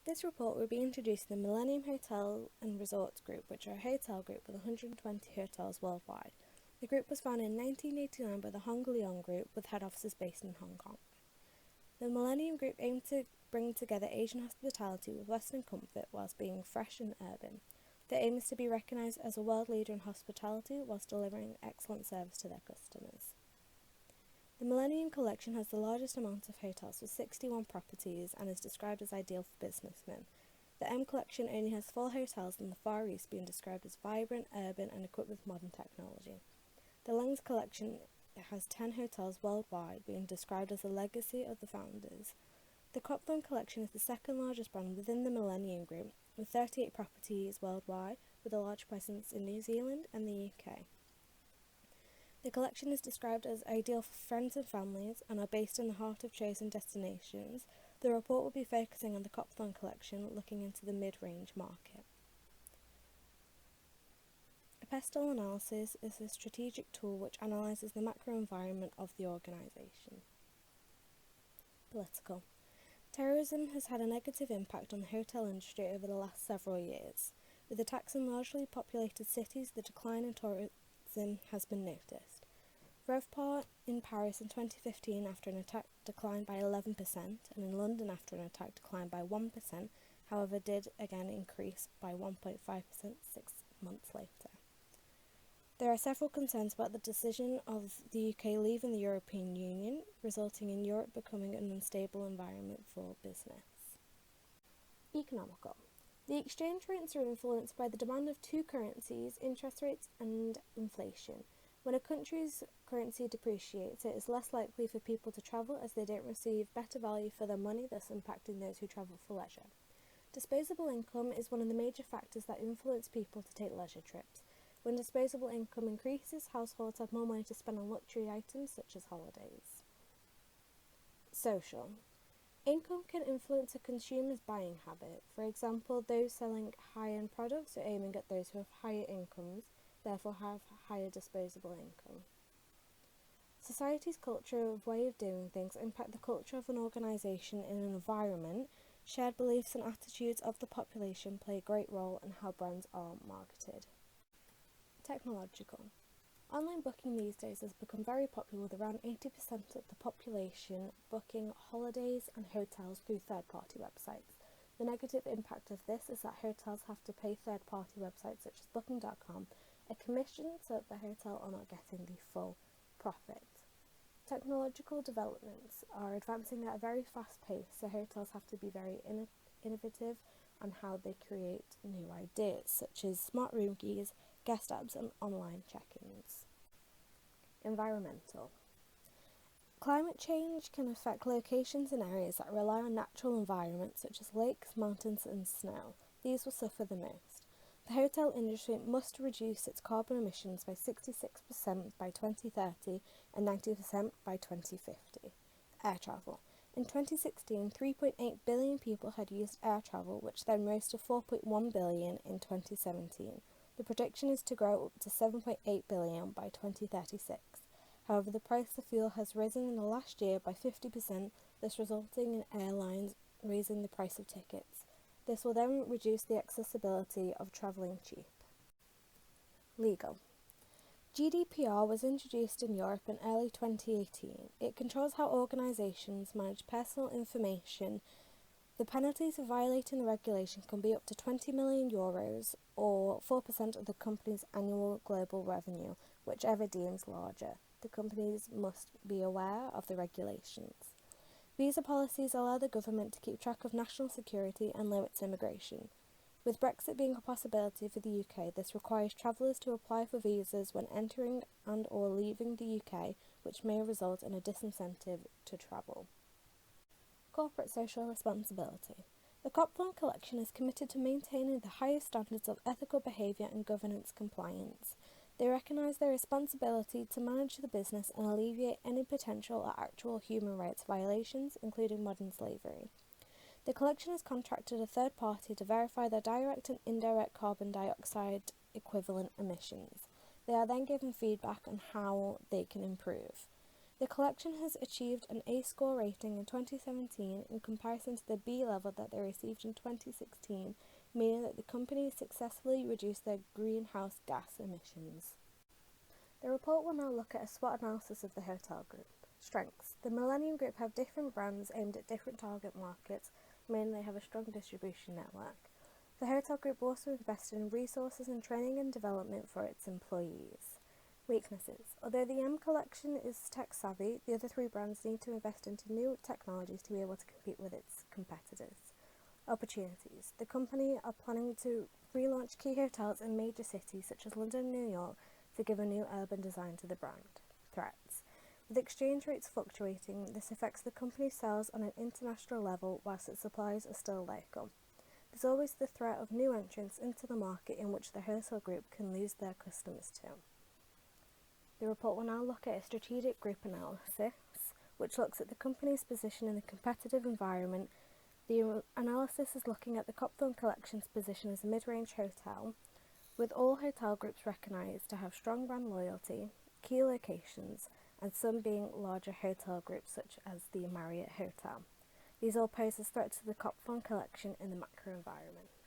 This report will be introducing the Millennium Hotel and Resorts Group, which are a hotel group with 120 hotels worldwide. The group was founded in 1989 by the Hong Leong Group, with head offices based in Hong Kong. The Millennium Group aimed to bring together Asian hospitality with Western comfort whilst being fresh and urban. The aim is to be recognised as a world leader in hospitality whilst delivering excellent service to their customers. The Millennium Collection has the largest amount of hotels with 61 properties and is described as ideal for businessmen. The M Collection only has 4 hotels in the Far East, being described as vibrant, urban and equipped with modern technology. The Lens Collection has 10 hotels worldwide, being described as a legacy of the founders. The Copthorne Collection is the second largest brand within the Millennium Group, with 38 properties worldwide, with a large presence in New Zealand and the UK. The collection is described as ideal for friends and families and are based in the heart of chosen destinations. The report will be focusing on the Copthorne Collection, looking into the mid-range market. A pestle analysis is a strategic tool which analyses the macro environment of the organisation. Political. Terrorism has had a negative impact on the hotel industry over the last several years. With attacks in largely populated cities, the decline in tourism has been noticed. RevPAR in Paris in 2015 after an attack declined by 11%, and in London after an attack declined by 1%, however did again increase by 1.5% 6 months later. There are several concerns about the decision of the UK leaving the European Union, resulting in Europe becoming an unstable environment for business. Economical. The exchange rates are influenced by the demand of two currencies, interest rates and inflation. When a country's currency depreciates, it is less likely for people to travel as they don't receive better value for their money, thus impacting those who travel for leisure. Disposable income is one of the major factors that influence people to take leisure trips. When disposable income increases, households have more money to spend on luxury items such as holidays. Social. Income can influence a consumer's buying habit. For example, those selling high-end products are aiming at those who have higher incomes, therefore have higher disposable income. Society's culture of way of doing things impact the culture of an organisation in an environment. Shared beliefs and attitudes of the population play a great role in how brands are marketed. Technological. Online booking these days has become very popular, with around 80% of the population booking holidays and hotels through third-party websites. The negative impact of this is that hotels have to pay third-party websites such as Booking.com a commission so that the hotel are not getting the full profit. Technological developments are advancing at a very fast pace, so hotels have to be very innovative on how they create new ideas, such as smart room keys, guest apps and online check-ins. Environmental. Climate change can affect locations and areas that rely on natural environments such as lakes, mountains and snow. These will suffer the most. The hotel industry must reduce its carbon emissions by 66% by 2030 and 90% by 2050. Air travel. In 2016, 3.8 billion people had used air travel, which then rose to 4.1 billion in 2017. The prediction is to grow up to 7.8 billion by 2036. However, the price of fuel has risen in the last year by 50%, thus resulting in airlines raising the price of tickets. This will then reduce the accessibility of travelling cheap. Legal. GDPR was introduced in Europe in early 2018. It controls how organisations manage personal information. The penalties for violating the regulation can be up to €20 million or 4% of the company's annual global revenue, whichever deems larger. The companies must be aware of the regulations. Visa policies allow the government to keep track of national security and limits immigration. With Brexit being a possibility for the UK, this requires travellers to apply for visas when entering and or leaving the UK, which may result in a disincentive to travel. Corporate social responsibility. The Copthorne Collection is committed to maintaining the highest standards of ethical behaviour and governance compliance. They recognise their responsibility to manage the business and alleviate any potential or actual human rights violations, including modern slavery. The collection has contracted a third party to verify their direct and indirect carbon dioxide equivalent emissions. They are then given feedback on how they can improve. The collection has achieved an A score rating in 2017 in comparison to the B level that they received in 2016, meaning that the company successfully reduced their greenhouse gas emissions. The report will now look at a SWOT analysis of the hotel group. Strengths. The Millennium Group have different brands aimed at different target markets, meaning they have a strong distribution network. The hotel group also invested in resources and training and development for its employees. Weaknesses. Although the M collection is tech savvy, the other three brands need to invest into new technologies to be able to compete with its competitors. Opportunities. The company are planning to relaunch key hotels in major cities such as London and New York to give a new urban design to the brand. Threats. With exchange rates fluctuating, this affects the company's sales on an international level whilst its supplies are still local. There's always the threat of new entrants into the market in which the hotel group can lose their customers to. The report will now look at a strategic group analysis, which looks at the company's position in the competitive environment. The analysis is looking at the Copthorne collection's position as a mid-range hotel, with all hotel groups recognised to have strong brand loyalty, key locations, and some being larger hotel groups such as the Marriott Hotel. These all pose as threats to the Copthorne collection in the macro environment.